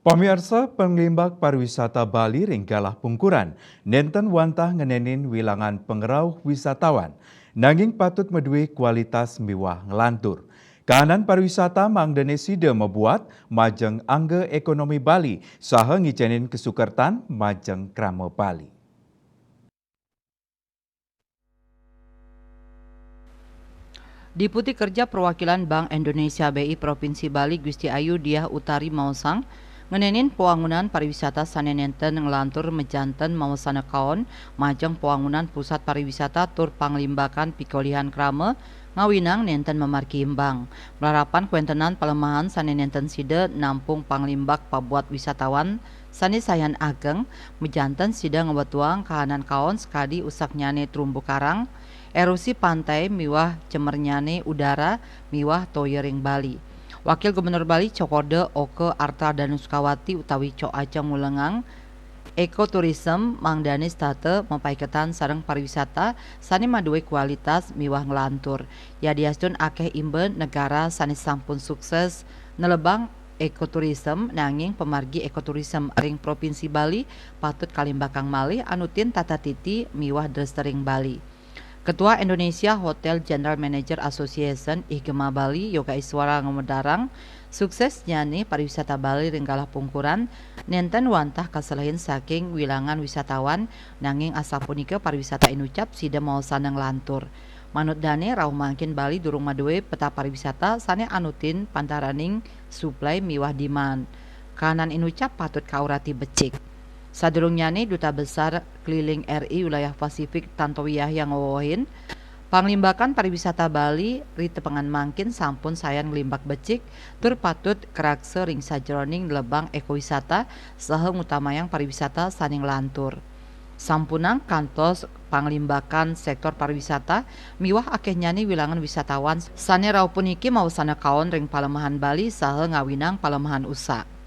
Pemirsa penglimbak pariwisata Bali ringgalah pungkuran, nenten wantah ngenenin wilangan pengerau wisatawan. Nanging patut medui kualitas miwah ngelantur. Kahanan pariwisata Mang Denesida membuat majeng angge ekonomi Bali, saha ngicenin kesukertan majeng krama Bali. Deputi Kerja Perwakilan Bank Indonesia BI Provinsi Bali Gusti Ayu Diah Utari Mausang ngenenin pewangunan pariwisata sanenenten ngelantur mejanten mausana kaon majeng pewangunan pusat pariwisata tur panglimbakan pikolihan krame ngawinang nenten memarki imbang. Melarapan kuentenan pelemahan sanenenten side nampung panglimbak pabuat wisatawan sani sayan ageng mejanten sida ngebetuang kahanan kaon sekadi usak nyane terumbu karang erosi pantai miwah cemernyane udara miwah toyering Bali. Wakil Gubernur Bali Cokorde Oke Arta Danuskawati utawi Cok Aceng Mulengang Ekoturism Mang Danis Tate mempaiketan sareng pariwisata sani maduwe kualitas miwah ngelantur. Ya diastun akeh imben negara sani sampun sukses nelebang ekoturism nanging pemargi ekoturism ring Provinsi Bali patut kalimbakang malih anutin tata titi miwah drestering Bali. Ketua Indonesia Hotel General Manager Association Igema Bali Yoga Iswara Ngomedarang sukses nyani pariwisata Bali ringgalah pungkuran nenten wantah kaselahin saking wilangan wisatawan nanging asapunika pariwisata inucap sida mau sanang lantur. Manut dane rauh mangkin Bali durung maduwe peta pariwisata sane anutin pantaraning supply miwah demand. Kanan inucap patut kaurati becik. Sadurungyane Duta Besar Keliling RI Wilayah Pasifik Tantowi Yahya ngowohin panglimbakan pariwisata Bali ritepengan mangkin sampun sayan ngelimbak becik tur patut kerakse ring sajroning lebang ekowisata saha ngutamayang pariwisata saning lantur. Sampunang kantos panglimbakan sektor pariwisata miwah akeh nyani wilangan wisatawan sane rauh puniki mausana kaon ring palemahan Bali saha ngawinang palemahan USA.